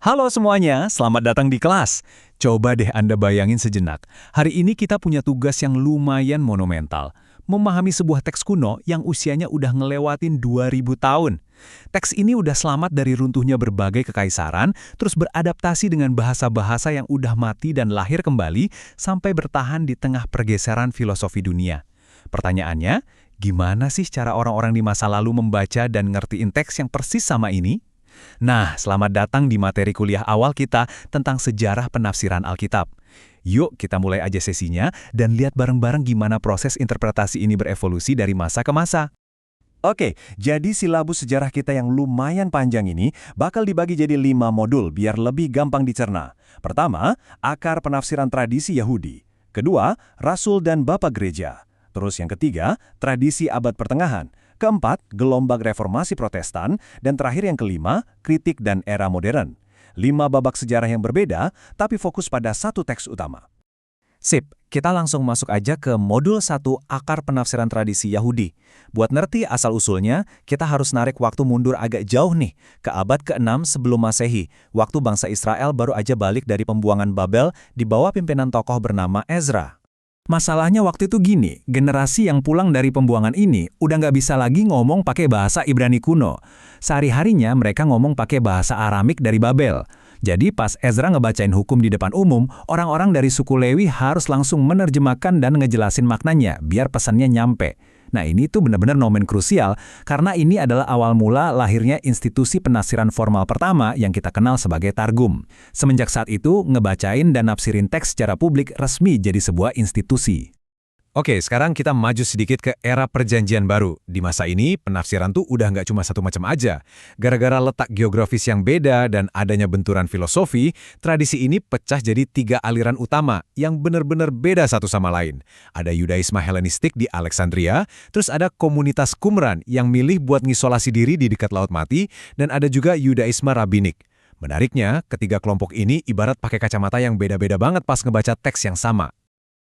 Halo semuanya, selamat datang di kelas. Coba deh Anda bayangin sejenak. Hari ini kita punya tugas yang lumayan monumental. Memahami sebuah teks kuno yang usianya udah ngelewatin 2000 tahun. Teks ini udah selamat dari runtuhnya berbagai kekaisaran, terus beradaptasi dengan bahasa-bahasa yang udah mati dan lahir kembali, sampai bertahan di tengah pergeseran filosofi dunia. Pertanyaannya, gimana sih cara orang-orang di masa lalu membaca dan ngertiin teks yang persis sama ini? Nah, selamat datang di materi kuliah awal kita tentang sejarah penafsiran Alkitab. Yuk kita mulai aja sesinya dan lihat bareng-bareng gimana proses interpretasi ini berevolusi dari masa ke masa. Oke, jadi silabus sejarah kita yang lumayan panjang ini bakal dibagi jadi 5 modul biar lebih gampang dicerna. Pertama, akar penafsiran tradisi Yahudi. Kedua, Rasul dan Bapa Gereja. Terus yang ketiga, tradisi abad pertengahan. Keempat, gelombang reformasi Protestan, dan terakhir yang kelima, kritik dan era modern. 5 babak sejarah yang berbeda, tapi fokus pada satu teks utama. Sip, kita langsung masuk aja ke modul 1 akar penafsiran tradisi Yahudi. Buat ngerti asal-usulnya, kita harus narik waktu mundur agak jauh nih, ke abad ke-6 sebelum Masehi, waktu bangsa Israel baru aja balik dari pembuangan Babel di bawah pimpinan tokoh bernama Ezra. Masalahnya waktu itu gini, generasi yang pulang dari pembuangan ini udah nggak bisa lagi ngomong pakai bahasa Ibrani kuno. Sehari-harinya mereka ngomong pakai bahasa Aramik dari Babel. Jadi pas Ezra ngebacain hukum di depan umum, orang-orang dari suku Lewi harus langsung menerjemahkan dan ngejelasin maknanya biar pesannya nyampe. Nah ini tuh benar-benar nomen krusial karena ini adalah awal mula lahirnya institusi penafsiran formal pertama yang kita kenal sebagai Targum. Semenjak saat itu, ngebacain dan nafsirin teks secara publik resmi jadi sebuah institusi. Oke, sekarang kita maju sedikit ke era perjanjian baru. Di masa ini, penafsiran tuh udah nggak cuma satu macam aja. Gara-gara letak geografis yang beda dan adanya benturan filosofi, tradisi ini pecah jadi 3 aliran utama yang benar-benar beda satu sama lain. Ada Yudaisme Helenistik di Alexandria, terus ada komunitas Qumran yang milih buat ngisolasi diri di dekat Laut Mati, dan ada juga Yudaisme Rabbinik. Menariknya, ketiga kelompok ini ibarat pakai kacamata yang beda-beda banget pas ngebaca teks yang sama.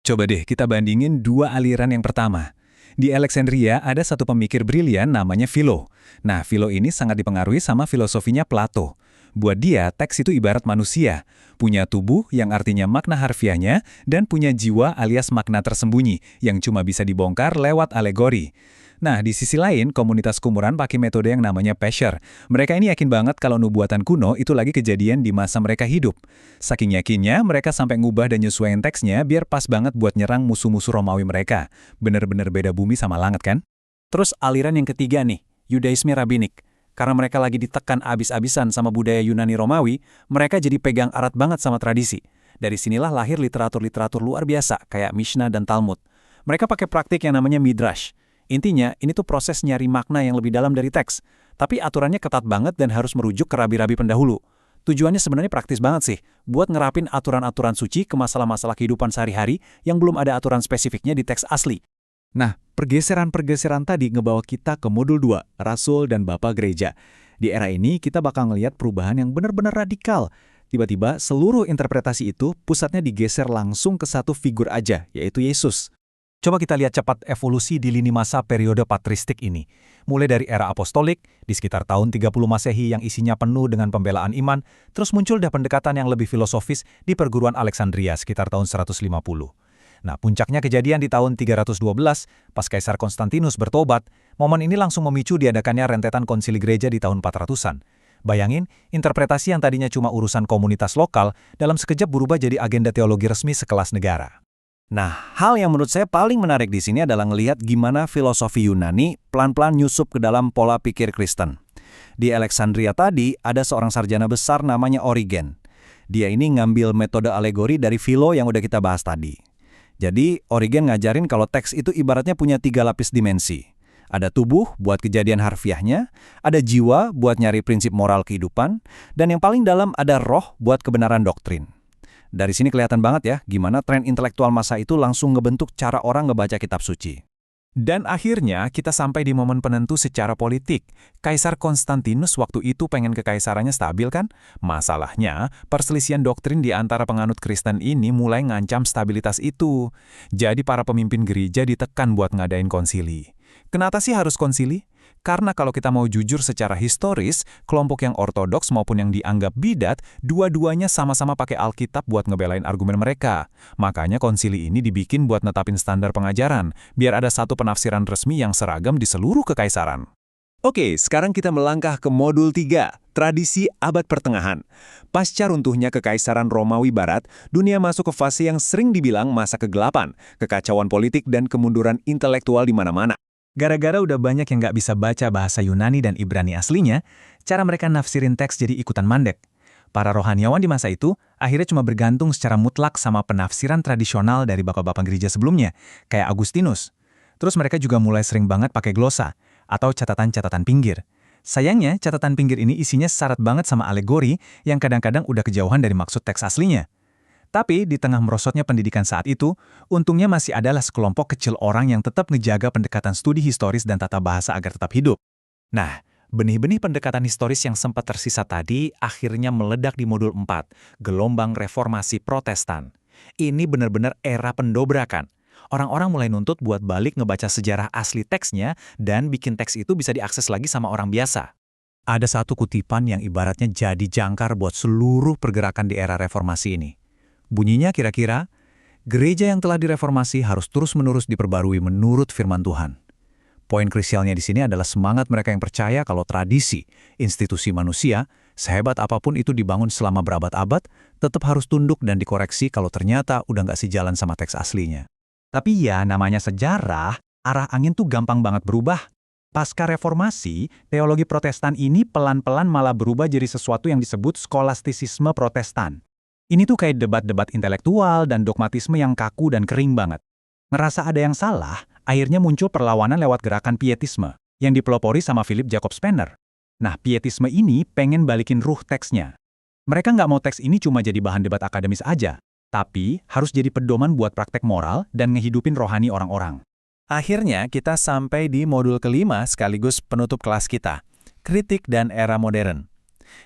Coba deh kita bandingin 2 aliran yang pertama. Di Alexandria ada satu pemikir brilian namanya Philo. Nah, Philo ini sangat dipengaruhi sama filosofinya Plato. Buat dia, teks itu ibarat manusia, punya tubuh yang artinya makna harfiahnya, dan punya jiwa alias makna tersembunyi yang cuma bisa dibongkar lewat alegori. Nah, di sisi lain, komunitas Qumran pakai metode yang namanya Pesher. Mereka ini yakin banget kalau nubuatan kuno itu lagi kejadian di masa mereka hidup. Saking yakinnya, mereka sampai ngubah dan nyesuaiin teksnya biar pas banget buat nyerang musuh-musuh Romawi mereka. Bener-bener beda bumi sama langit kan? Terus aliran yang ketiga nih, Yudaisme Rabbinik. Karena mereka lagi ditekan abis-abisan sama budaya Yunani Romawi, mereka jadi pegang erat banget sama tradisi. Dari sinilah lahir literatur-literatur luar biasa kayak Mishnah dan Talmud. Mereka pakai praktik yang namanya Midrash. Intinya, ini tuh proses nyari makna yang lebih dalam dari teks. Tapi aturannya ketat banget dan harus merujuk ke rabi-rabi pendahulu. Tujuannya sebenarnya praktis banget sih, buat ngerapin aturan-aturan suci ke masalah-masalah kehidupan sehari-hari yang belum ada aturan spesifiknya di teks asli. Nah, pergeseran-pergeseran tadi ngebawa kita ke modul 2, Rasul dan Bapa Gereja. Di era ini, kita bakal ngelihat perubahan yang benar-benar radikal. Tiba-tiba, seluruh interpretasi itu pusatnya digeser langsung ke satu figur aja, yaitu Yesus. Coba kita lihat cepat evolusi di lini masa periode patristik ini. Mulai dari era apostolik, di sekitar tahun 30 Masehi yang isinya penuh dengan pembelaan iman, terus muncul dah pendekatan yang lebih filosofis di perguruan Alexandria sekitar tahun 150. Nah, puncaknya kejadian di tahun 312, pas Kaisar Konstantinus bertobat, momen ini langsung memicu diadakannya rentetan konsili gereja di tahun 400-an. Bayangin, interpretasi yang tadinya cuma urusan komunitas lokal, dalam sekejap berubah jadi agenda teologi resmi sekelas negara. Nah, hal yang menurut saya paling menarik di sini adalah ngelihat gimana filosofi Yunani pelan-pelan nyusup ke dalam pola pikir Kristen. Di Alexandria tadi, ada seorang sarjana besar namanya Origen. Dia ini ngambil metode alegori dari Philo yang udah kita bahas tadi. Jadi, Origen ngajarin kalau teks itu ibaratnya punya 3 lapis dimensi. Ada tubuh buat kejadian harfiahnya, ada jiwa buat nyari prinsip moral kehidupan, dan yang paling dalam ada roh buat kebenaran doktrin. Dari sini kelihatan banget ya, gimana tren intelektual masa itu langsung ngebentuk cara orang ngebaca kitab suci. Dan akhirnya kita sampai di momen penentu secara politik. Kaisar Konstantinus waktu itu pengen kekaisarannya stabil kan? Masalahnya, perselisihan doktrin di antara penganut Kristen ini mulai ngancam stabilitas itu. Jadi para pemimpin gereja ditekan buat ngadain konsili. Kenapa sih harus konsili? Karena kalau kita mau jujur secara historis, kelompok yang ortodoks maupun yang dianggap bidat, dua-duanya sama-sama pakai Alkitab buat ngebelain argumen mereka. Makanya konsili ini dibikin buat netapin standar pengajaran, biar ada satu penafsiran resmi yang seragam di seluruh kekaisaran. Oke, sekarang kita melangkah ke modul 3, tradisi abad pertengahan. Pasca runtuhnya Kekaisaran Romawi Barat, dunia masuk ke fase yang sering dibilang masa kegelapan, kekacauan politik dan kemunduran intelektual di mana-mana. Gara-gara udah banyak yang nggak bisa baca bahasa Yunani dan Ibrani aslinya, cara mereka nafsirin teks jadi ikutan mandek. Para rohaniawan di masa itu akhirnya cuma bergantung secara mutlak sama penafsiran tradisional dari bapak-bapak gereja sebelumnya, kayak Agustinus. Terus mereka juga mulai sering banget pakai glosa, atau catatan-catatan pinggir. Sayangnya, catatan pinggir ini isinya syarat banget sama alegori yang kadang-kadang udah kejauhan dari maksud teks aslinya. Tapi di tengah merosotnya pendidikan saat itu, untungnya masih adalah sekelompok kecil orang yang tetap ngejaga pendekatan studi historis dan tata bahasa agar tetap hidup. Nah, benih-benih pendekatan historis yang sempat tersisa tadi akhirnya meledak di modul 4, gelombang reformasi Protestan. Ini benar-benar era pendobrakan. Orang-orang mulai nuntut buat balik ngebaca sejarah asli teksnya dan bikin teks itu bisa diakses lagi sama orang biasa. Ada satu kutipan yang ibaratnya jadi jangkar buat seluruh pergerakan di era reformasi ini. Bunyinya kira-kira, gereja yang telah direformasi harus terus-menerus diperbarui menurut firman Tuhan. Poin krusialnya di sini adalah semangat mereka yang percaya kalau tradisi, institusi manusia, sehebat apapun itu dibangun selama berabad-abad, tetap harus tunduk dan dikoreksi kalau ternyata udah nggak sejalan sama teks aslinya. Tapi ya, namanya sejarah, arah angin tuh gampang banget berubah. Pasca reformasi, teologi Protestan ini pelan-pelan malah berubah jadi sesuatu yang disebut skolastisisme Protestan. Ini tuh kayak debat-debat intelektual dan dogmatisme yang kaku dan kering banget. Ngerasa ada yang salah, akhirnya muncul perlawanan lewat gerakan pietisme, yang dipelopori sama Philip Jacob Spener. Nah, pietisme ini pengen balikin ruh teksnya. Mereka nggak mau teks ini cuma jadi bahan debat akademis aja, tapi harus jadi pedoman buat praktek moral dan ngehidupin rohani orang-orang. Akhirnya kita sampai di modul kelima sekaligus penutup kelas kita, kritik dan era modern.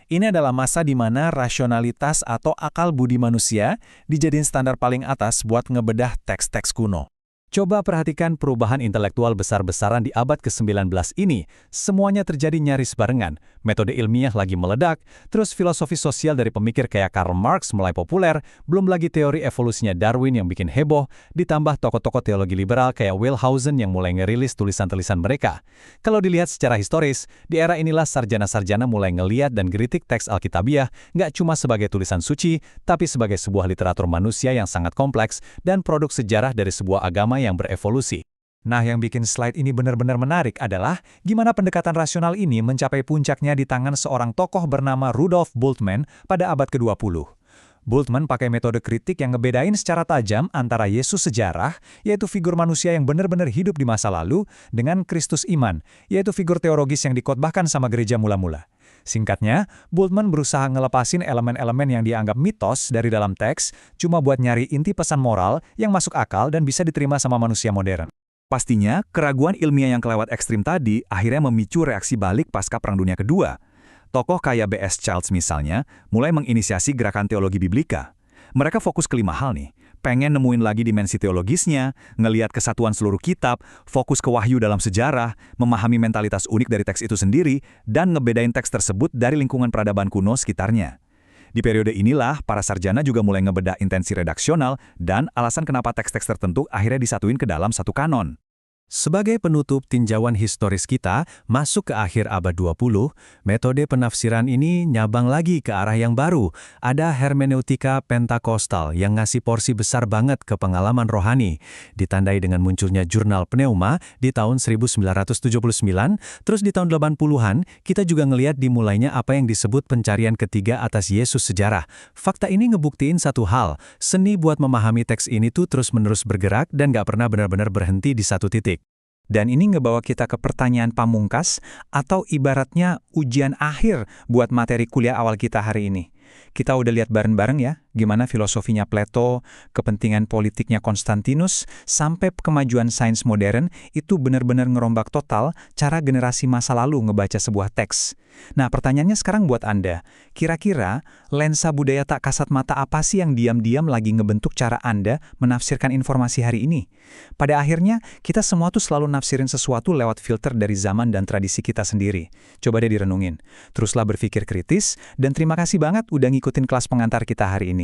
Ini adalah masa di mana rasionalitas atau akal budi manusia dijadiin standar paling atas buat ngebedah teks-teks kuno. Coba perhatikan perubahan intelektual besar-besaran di abad ke-19 ini. Semuanya terjadi nyaris barengan. Metode ilmiah lagi meledak, terus filosofi sosial dari pemikir kayak Karl Marx mulai populer, belum lagi teori evolusinya Darwin yang bikin heboh, ditambah tokoh-tokoh teologi liberal kayak Wellhausen yang mulai ngerilis tulisan-tulisan mereka. Kalau dilihat secara historis, di era inilah sarjana-sarjana mulai ngeliat dan kritik teks Alkitabiah nggak cuma sebagai tulisan suci, tapi sebagai sebuah literatur manusia yang sangat kompleks dan produk sejarah dari sebuah agama yang berevolusi. Nah, yang bikin slide ini benar-benar menarik adalah gimana pendekatan rasional ini mencapai puncaknya di tangan seorang tokoh bernama Rudolf Bultmann pada abad ke-20. Bultmann pakai metode kritik yang ngebedain secara tajam antara Yesus sejarah, yaitu figur manusia yang benar-benar hidup di masa lalu, dengan Kristus iman, yaitu figur teologis yang dikotbahkan sama gereja mula-mula. Singkatnya, Bultmann berusaha ngelepasin elemen-elemen yang dianggap mitos dari dalam teks, cuma buat nyari inti pesan moral yang masuk akal dan bisa diterima sama manusia modern. Pastinya, keraguan ilmiah yang kelewat ekstrim tadi akhirnya memicu reaksi balik pasca Perang Dunia Kedua. Tokoh kayak B.S. Childs misalnya, mulai menginisiasi gerakan teologi biblika. Mereka fokus ke 5 hal nih. Pengen nemuin lagi dimensi teologisnya, ngeliat kesatuan seluruh kitab, fokus ke wahyu dalam sejarah, memahami mentalitas unik dari teks itu sendiri, dan ngebedain teks tersebut dari lingkungan peradaban kuno sekitarnya. Di periode inilah, para sarjana juga mulai ngebedah intensi redaksional dan alasan kenapa teks-teks tertentu akhirnya disatuin ke dalam satu kanon. Sebagai penutup tinjauan historis kita, masuk ke akhir abad 20, metode penafsiran ini nyabang lagi ke arah yang baru. Ada hermeneutika pentakostal yang ngasih porsi besar banget ke pengalaman rohani. Ditandai dengan munculnya jurnal Pneuma di tahun 1979, terus di tahun 80-an, kita juga ngelihat dimulainya apa yang disebut pencarian ketiga atas Yesus sejarah. Fakta ini ngebuktiin satu hal, seni buat memahami teks ini tuh terus-menerus bergerak dan gak pernah benar-benar berhenti di satu titik. Dan ini ngebawa kita ke pertanyaan pamungkas atau ibaratnya ujian akhir buat materi kuliah awal kita hari ini. Kita udah lihat bareng-bareng ya, Gimana filosofinya Plato, kepentingan politiknya Konstantinus, sampai kemajuan sains modern itu benar-benar ngerombak total cara generasi masa lalu ngebaca sebuah teks. Nah, pertanyaannya sekarang buat Anda. Kira-kira lensa budaya tak kasat mata apa sih yang diam-diam lagi ngebentuk cara Anda menafsirkan informasi hari ini? Pada akhirnya, kita semua tuh selalu nafsirin sesuatu lewat filter dari zaman dan tradisi kita sendiri. Coba deh direnungin. Teruslah berpikir kritis, dan terima kasih banget udah ngikutin kelas pengantar kita hari ini.